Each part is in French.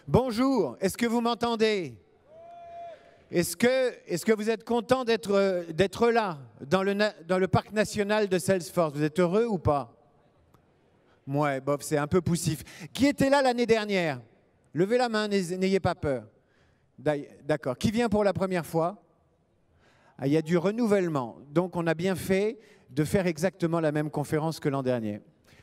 Bonjour, est-ce que vous m'entendez? Est-ce que vous êtes content d'être là, dans le parc national de Salesforce? Vous êtes heureux ou pas? Ouais, bof, c'est un peu poussif. Qui était là l'année dernière? Levez la main, n'ayez pas peur. D'accord. Qui vient pour la première fois? Ah, il y a du renouvellement. Donc, on a bien fait de faire exactement la même conférence que l'an dernier.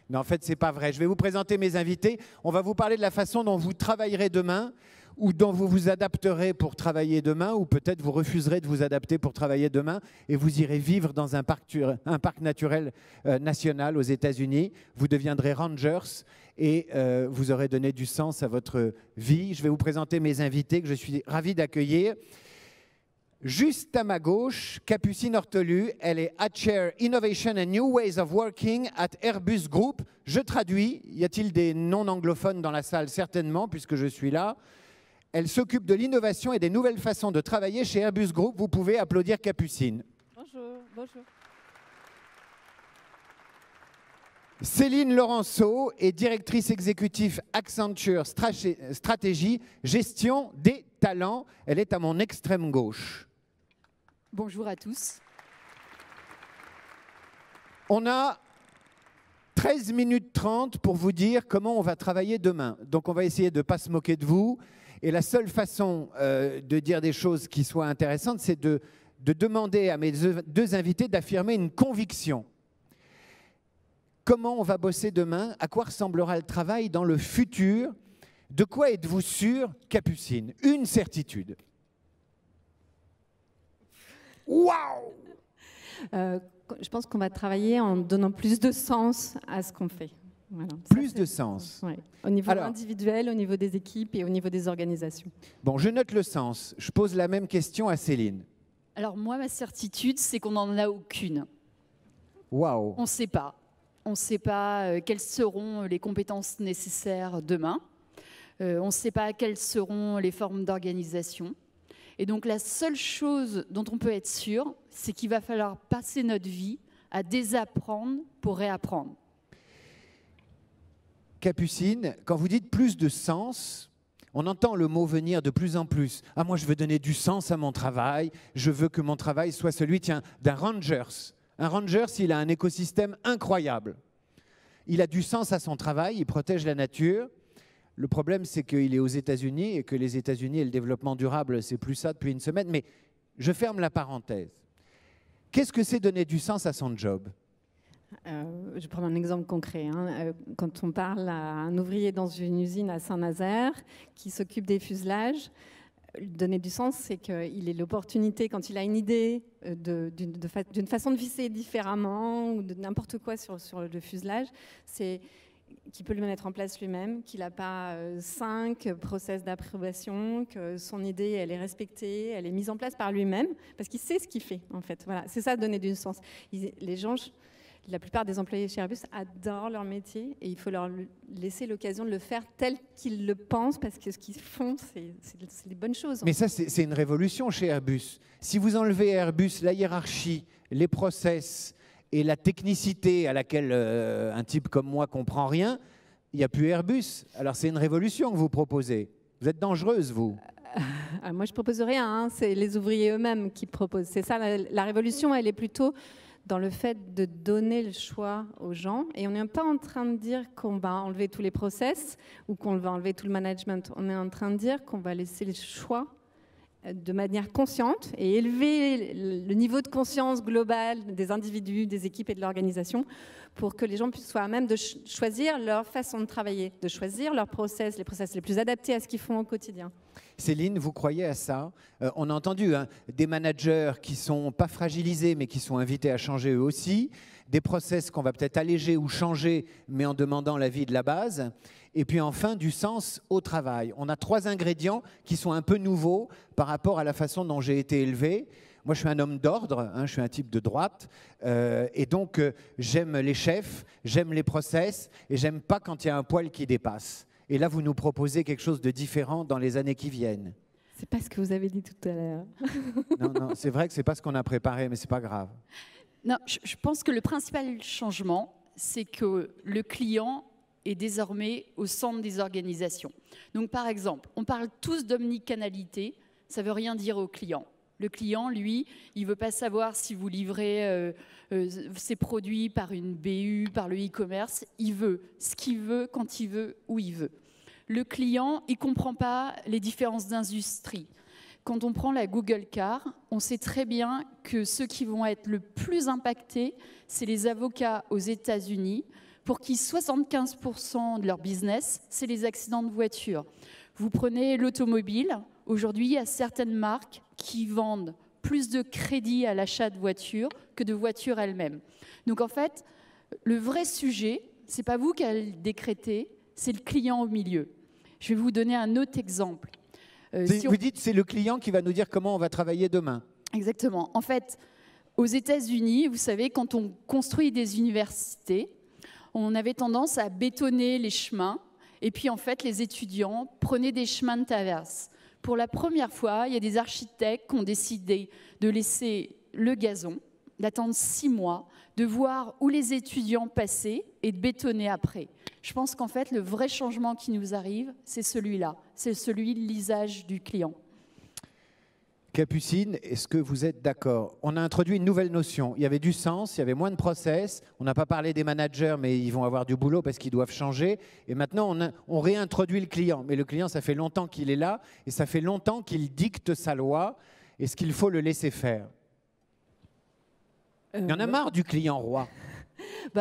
Mais en fait, ce n'est pas vrai. Je vais vous présenter mes invités. On va vous parler de la façon dont vous travaillerez demain ou dont vous vous adapterez pour travailler demain, ou peut-être vous refuserez de vous adapter pour travailler demain et vous irez vivre dans un parc naturel national aux États-Unis. Vous deviendrez rangers et vous aurez donné du sens à votre vie. Je vais vous présenter mes invités que je suis ravi d'accueillir. Juste à ma gauche, Capucine Hortelu, elle est Chair Innovation and New Ways of Working at Airbus Group. Je traduis, y a-t-il des non-anglophones dans la salle? Certainement, puisque je suis là. Elle s'occupe de l'innovation et des nouvelles façons de travailler chez Airbus Group. Vous pouvez applaudir Capucine. Bonjour, bonjour. Céline Laurenceau est directrice exécutive Accenture Stratégie, gestion des talents. Elle est à mon extrême gauche. Bonjour à tous. On a 13 minutes 30 pour vous dire comment on va travailler demain. Donc on va essayer de ne pas se moquer de vous. Et la seule façon de dire des choses qui soient intéressantes, c'est de demander à mes deux invités d'affirmer une conviction. Comment on va bosser demain? À quoi ressemblera le travail dans le futur? De quoi êtes-vous sûr, Capucine? Une certitude. Waouh! Je pense qu'on va travailler en donnant plus de sens à ce qu'on fait. Voilà. Plus de sens. Ouais. Au niveau individuel, au niveau des équipes et au niveau des organisations. Bon, je note le sens. Je pose la même question à Céline. Alors moi, ma certitude, c'est qu'on n'en a aucune. Waouh! On ne sait pas. On ne sait pas quelles seront les compétences nécessaires demain. On ne sait pas quelles seront les formes d'organisation. Et donc la seule chose dont on peut être sûr, c'est qu'il va falloir passer notre vie à désapprendre pour réapprendre. Capucine, quand vous dites plus de sens, on entend le mot venir de plus en plus. Ah, moi, je veux donner du sens à mon travail. Je veux que mon travail soit celui, tiens, d'un rangers. Un ranger, il a un écosystème incroyable. Il a du sens à son travail, il protège la nature. Le problème, c'est qu'il est aux États-Unis et que les États-Unis et le développement durable, c'est plus ça depuis une semaine. Mais je ferme la parenthèse. Qu'est-ce que c'est donner du sens à son job? Je prends un exemple concret. Quand on parle à un ouvrier dans une usine à Saint-Nazaire qui s'occupe des fuselages, donner du sens, c'est qu'il ait l'opportunité, quand il a une idée d'une façon de visser différemment ou de n'importe quoi sur le fuselage, c'est qu'il peut le mettre en place lui-même, qu'il n'a pas 5 process d'approbation, que son idée, elle est respectée, elle est mise en place par lui-même, parce qu'il sait ce qu'il fait, en fait. Voilà, c'est ça, donner du sens. Les gens... La plupart des employés chez Airbus adorent leur métier et il faut leur laisser l'occasion de le faire tel qu'ils le pensent parce que ce qu'ils font, c'est des bonnes choses. Mais ça, c'est une révolution chez Airbus. Si vous enlevez à Airbus la hiérarchie, les process et la technicité à laquelle un type comme moi comprend rien, il n'y a plus Airbus. Alors c'est une révolution que vous proposez. Vous êtes dangereuse, vous. Moi, je ne propose rien. C'est les ouvriers eux-mêmes qui proposent. C'est ça, la révolution, elle est plutôt dans le fait de donner le choix aux gens. Et on n'est pas en train de dire qu'on va enlever tous les process ou qu'on va enlever tout le management. On est en train de dire qu'on va laisser le choix de manière consciente et élever le niveau de conscience global des individus, des équipes et de l'organisation pour que les gens soient à même de choisir leur façon de travailler, de choisir leurs process, les process les plus adaptés à ce qu'ils font au quotidien. Céline, vous croyez à ça? On a entendu des managers qui ne sont pas fragilisés, mais qui sont invités à changer eux aussi, des process qu'on va peut-être alléger ou changer, mais en demandant l'avis de la base, et puis enfin du sens au travail. On a 3 ingrédients qui sont un peu nouveaux par rapport à la façon dont j'ai été élevé. Moi, je suis un homme d'ordre, je suis un type de droite, et donc j'aime les chefs, j'aime les process, et j'aime pas quand il y a un poil qui dépasse. Et là, vous nous proposez quelque chose de différent dans les années qui viennent. C'est pas ce que vous avez dit tout à l'heure. Non, c'est vrai que c'est pas ce qu'on a préparé, mais c'est pas grave. Non, je pense que le principal changement, c'est que le client est désormais au centre des organisations. Donc par exemple, on parle tous d'omnicanalité, ça ne veut rien dire au client. Le client, lui, il ne veut pas savoir si vous livrez ses produits par une BU, par le e-commerce. Il veut ce qu'il veut, quand il veut, où il veut. Le client, il ne comprend pas les différences d'industrie. Quand on prend la Google Car, on sait très bien que ceux qui vont être le plus impactés, c'est les avocats aux États-Unis, pour qui 75% de leur business, c'est les accidents de voiture. Vous prenez l'automobile, aujourd'hui, il y a certaines marques qui vendent plus de crédits à l'achat de voitures que de voitures elles-mêmes. Donc en fait, le vrai sujet, ce n'est pas vous qui allez le décréter, c'est le client au milieu. Je vais vous donner un autre exemple. Vous dites que c'est le client qui va nous dire comment on va travailler demain. Exactement. En fait, aux États-Unis, vous savez, quand on construit des universités, on avait tendance à bétonner les chemins et puis en fait, les étudiants prenaient des chemins de traverse. Pour la première fois, il y a des architectes qui ont décidé de laisser le gazon, d'attendre 6 mois, de voir où les étudiants passaient et de bétonner après. Je pense qu'en fait, le vrai changement qui nous arrive, c'est celui-là, c'est celui de l'usage du client. Capucine, est-ce que vous êtes d'accord? On a introduit une nouvelle notion. Il y avait du sens, il y avait moins de process. On n'a pas parlé des managers, mais ils vont avoir du boulot parce qu'ils doivent changer. Et maintenant, on réintroduit le client. Mais le client, ça fait longtemps qu'il est là et ça fait longtemps qu'il dicte sa loi. Est-ce qu'il faut le laisser faire? Il y en a marre du client roi.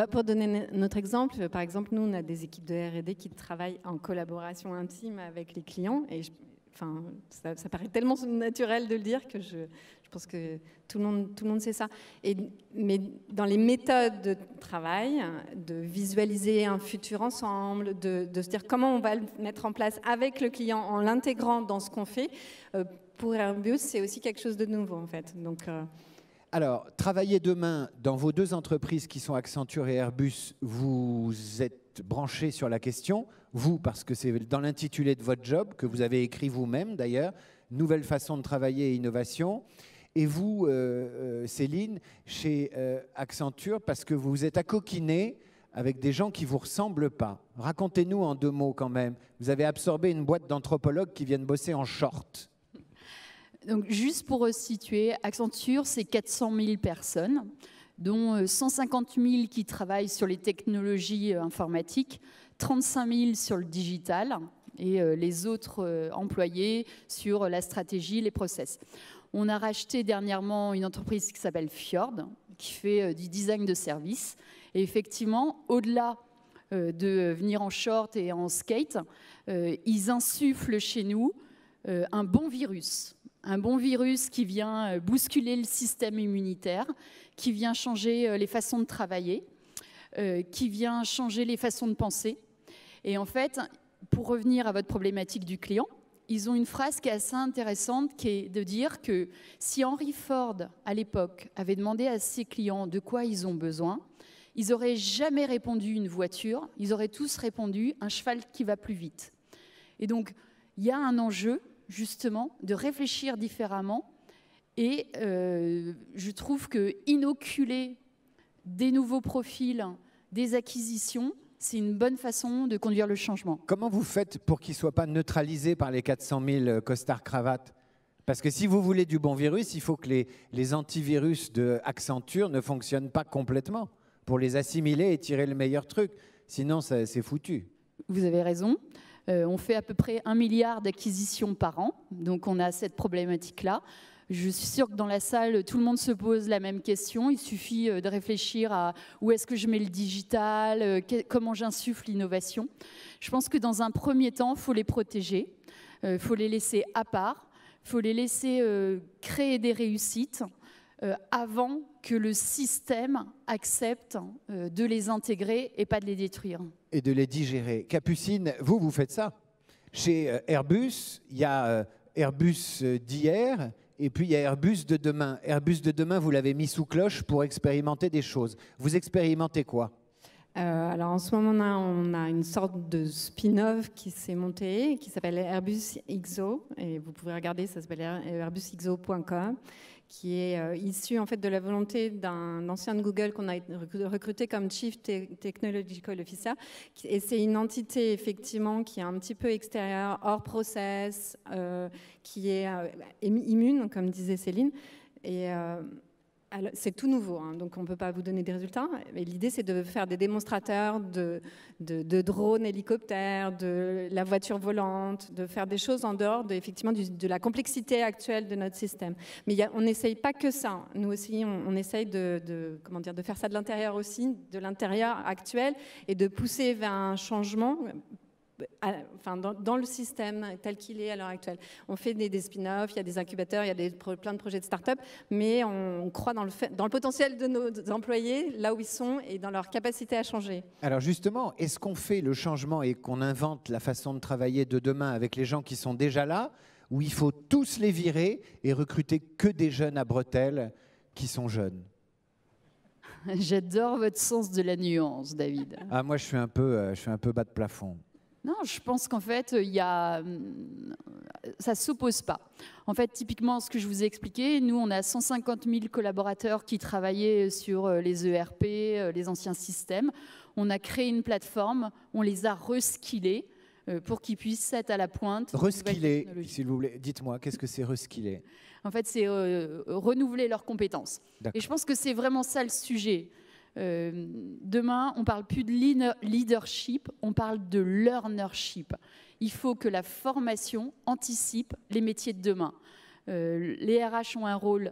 Pour donner notre exemple, par exemple, nous, on a des équipes de R&D qui travaillent en collaboration intime avec les clients. Et ça paraît tellement naturel de le dire que je pense que tout le monde sait ça. Mais dans les méthodes de travail, de visualiser un futur ensemble, de se dire comment on va le mettre en place avec le client en l'intégrant dans ce qu'on fait, pour Airbus, c'est aussi quelque chose de nouveau en fait. Donc, alors, travailler demain dans vos deux entreprises qui sont Accenture et Airbus, vous êtes branchés sur la question, vous, parce que c'est dans l'intitulé de votre job, que vous avez écrit vous-même d'ailleurs, nouvelle façon de travailler et innovation. Et vous, Céline, chez Accenture, parce que vous êtes accoquiné avec des gens qui ne vous ressemblent pas. Racontez-nous en 2 mots quand même. Vous avez absorbé une boîte d'anthropologues qui viennent bosser en short. Donc, juste pour resituer, Accenture, c'est 400 000 personnes, dont 150 000 qui travaillent sur les technologies informatiques, 35 000 sur le digital et les autres employés sur la stratégie, les process. On a racheté dernièrement une entreprise qui s'appelle Fjord, qui fait du design de services. Et effectivement, au-delà de venir en short et en skate, ils insufflent chez nous un bon virus. Un bon virus qui vient bousculer le système immunitaire, qui vient changer les façons de travailler, qui vient changer les façons de penser. Et en fait, pour revenir à votre problématique du client, ils ont une phrase qui est assez intéressante, qui est de dire que si Henry Ford, à l'époque, avait demandé à ses clients de quoi ils ont besoin, ils n'auraient jamais répondu une voiture, ils auraient tous répondu un cheval qui va plus vite. Et donc, il y a un enjeu justement, de réfléchir différemment. Et je trouve que inoculer des nouveaux profils, des acquisitions, c'est une bonne façon de conduire le changement. Comment vous faites pour qu'ils ne soient pas neutralisés par les 400 000 costards-cravates? Parce que si vous voulez du bon virus, il faut que les antivirus de Accenture ne fonctionnent pas complètement pour les assimiler et tirer le meilleur truc. Sinon, c'est foutu. Vous avez raison. On fait à peu près 1 milliard d'acquisitions par an, donc on a cette problématique-là. Je suis sûre que dans la salle, tout le monde se pose la même question. Il suffit de réfléchir à où est-ce que je mets le digital, comment j'insuffle l'innovation. Je pense que dans un premier temps, il faut les protéger, il faut les laisser à part, il faut les laisser créer des réussites avant que le système accepte de les intégrer et pas de les détruire. Et de les digérer. Capucine, vous faites ça. Chez Airbus, il y a Airbus d'hier et puis il y a Airbus de demain. Airbus de demain, vous l'avez mis sous cloche pour expérimenter des choses. Vous expérimentez quoi? Alors en ce moment, on a une sorte de spin-off qui s'est monté, qui s'appelle Airbus XO, et vous pouvez regarder, ça s'appelle airbusxo.com, qui est issu en fait de la volonté d'un ancien de Google qu'on a recruté comme Chief Technological Officer. Et c'est une entité effectivement qui est un petit peu extérieure, hors process, qui est immune, comme disait Céline. Et c'est tout nouveau, hein, donc on ne peut pas vous donner des résultats. Mais l'idée, c'est de faire des démonstrateurs de drones, hélicoptères, de la voiture volante, de faire des choses en dehors effectivement, de la complexité actuelle de notre système. Mais on n'essaye pas que ça. Nous aussi, on essaye de faire ça de l'intérieur aussi, de l'intérieur actuel, et de pousser vers un changement dans le système tel qu'il est à l'heure actuelle. On fait des spin-offs, il y a des incubateurs, il y a plein de projets de start-up, mais on croit dans le potentiel de nos employés, là où ils sont, et dans leur capacité à changer. Alors justement, est-ce qu'on fait le changement et qu'on invente la façon de travailler de demain avec les gens qui sont déjà là, ou il faut tous les virer et recruter que des jeunes à bretelles qui sont jeunes? J'adore votre sens de la nuance, David. Ah, moi, je suis un peu bas de plafond. Non, je pense qu'en fait, ça ne s'oppose pas. En fait, typiquement, ce que je vous ai expliqué, nous, on a 150 000 collaborateurs qui travaillaient sur les ERP, les anciens systèmes. On a créé une plateforme, on les a reskillés pour qu'ils puissent être à la pointe. Reskiller, s'il vous plaît, dites-moi, qu'est-ce que c'est reskiller? En fait, c'est renouveler leurs compétences. Et je pense que c'est vraiment ça le sujet. Demain, on ne parle plus de leadership, on parle de learnership. Il faut que la formation anticipe les métiers de demain. Les RH ont un rôle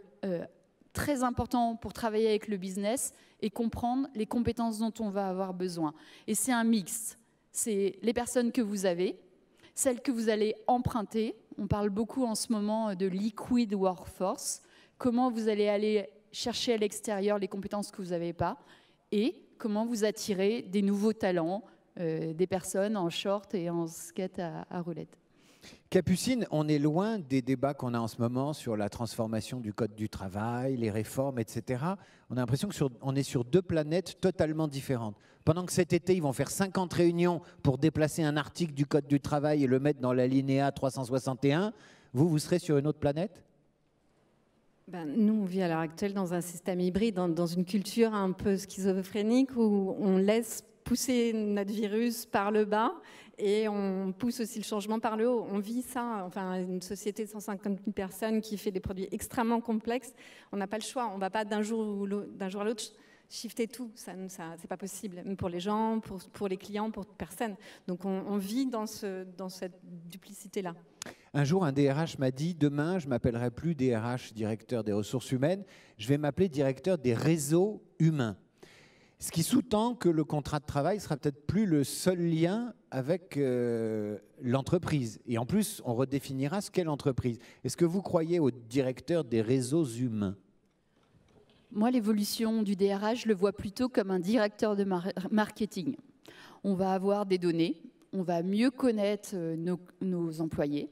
très important pour travailler avec le business et comprendre les compétences dont on va avoir besoin. Et c'est un mix. C'est les personnes que vous avez, celles que vous allez emprunter. On parle beaucoup en ce moment de liquid workforce. Comment vous allez aller chercher à l'extérieur les compétences que vous n'avez pas et comment vous attirez des nouveaux talents, des personnes en short et en skate à roulettes. Capucine, on est loin des débats qu'on a en ce moment sur la transformation du code du travail, les réformes, etc. On a l'impression qu'on est sur deux planètes totalement différentes. Pendant que cet été, ils vont faire 50 réunions pour déplacer un article du code du travail et le mettre dans l'alinéa 361, vous serez sur une autre planète ? Nous, on vit à l'heure actuelle dans un système hybride, dans une culture un peu schizophrénique où on laisse pousser notre virus par le bas et on pousse aussi le changement par le haut. On vit ça, enfin, une société de 150 000 personnes qui fait des produits extrêmement complexes. On n'a pas le choix, on ne va pas d'un jour à l'autre shifter tout. Ça c'est pas possible, même pour les gens, pour les clients, pour personne. Donc on vit dans cette duplicité-là. Un jour, un DRH m'a dit, demain, je ne m'appellerai plus DRH, directeur des ressources humaines, je vais m'appeler directeur des réseaux humains. Ce qui sous-tend que le contrat de travail sera peut-être plus le seul lien avec l'entreprise. Et en plus, on redéfinira ce qu'est l'entreprise. Est-ce que vous croyez au directeur des réseaux humains ? Moi, l'évolution du DRH, je le vois plutôt comme un directeur de marketing. On va avoir des données, on va mieux connaître nos employés.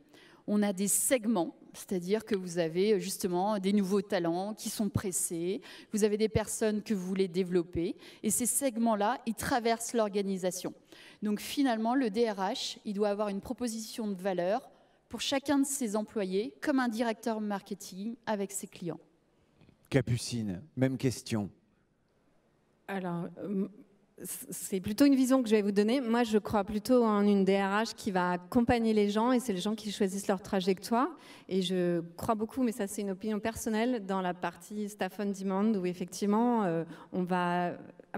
On a des segments, c'est-à-dire que vous avez justement des nouveaux talents qui sont pressés, vous avez des personnes que vous voulez développer, et ces segments-là, ils traversent l'organisation. Donc finalement, le DRH, il doit avoir une proposition de valeur pour chacun de ses employés, comme un directeur marketing avec ses clients. Capucine, même question. Alors, c'est plutôt une vision que je vais vous donner. Moi, je crois plutôt en une DRH qui va accompagner les gens et c'est les gens qui choisissent leur trajectoire. Et je crois beaucoup, mais ça c'est une opinion personnelle, dans la partie Staff on Demand où effectivement, on va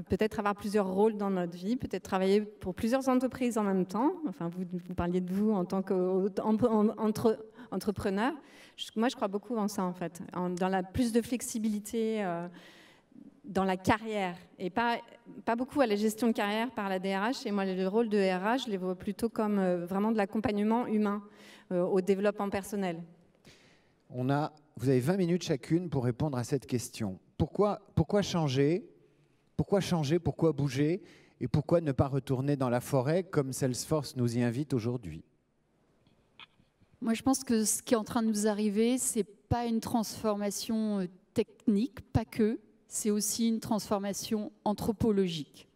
peut-être avoir plusieurs rôles dans notre vie, peut-être travailler pour plusieurs entreprises en même temps. Enfin, vous parliez de vous en tant qu'entrepreneur. Moi, je crois beaucoup en ça, en fait, dans plus de flexibilité dans la carrière, et pas beaucoup à la gestion de carrière par la DRH. Et moi, le rôle de RH, je les vois plutôt comme vraiment de l'accompagnement humain au développement personnel. Vous avez 20 minutes chacune pour répondre à cette question. Pourquoi changer ? Pourquoi changer ? Pourquoi bouger ? Et pourquoi ne pas retourner dans la forêt comme Salesforce nous y invite aujourd'hui ? Moi, je pense que ce qui est en train de nous arriver, ce n'est pas une transformation technique, pas que. C'est aussi une transformation anthropologique.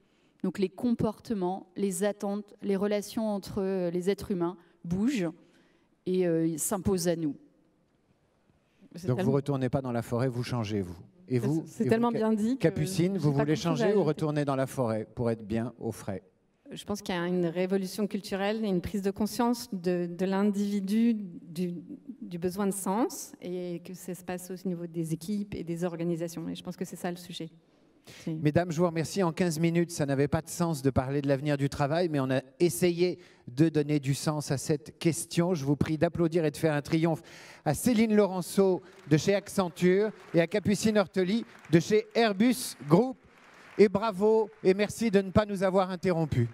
Donc les comportements, les attentes, les relations entre les êtres humains bougent et s'imposent à nous. Donc vous ne retournez pas dans la forêt, vous changez, vous. Et vous, c'est tellement bien dit. Capucine, vous voulez changer ou retourner dans la forêt pour être bien au frais? Je pense qu'il y a une révolution culturelle et une prise de conscience de l'individu, du besoin de sens, et que ça se passe au niveau des équipes et des organisations. Et je pense que c'est ça le sujet. Mesdames, je vous remercie. En 15 minutes, ça n'avait pas de sens de parler de l'avenir du travail, mais on a essayé de donner du sens à cette question. Je vous prie d'applaudir et de faire un triomphe à Céline Laurenceau de chez Accenture et à Capucine Ortoli de chez Airbus Group. Et bravo et merci de ne pas nous avoir interrompus.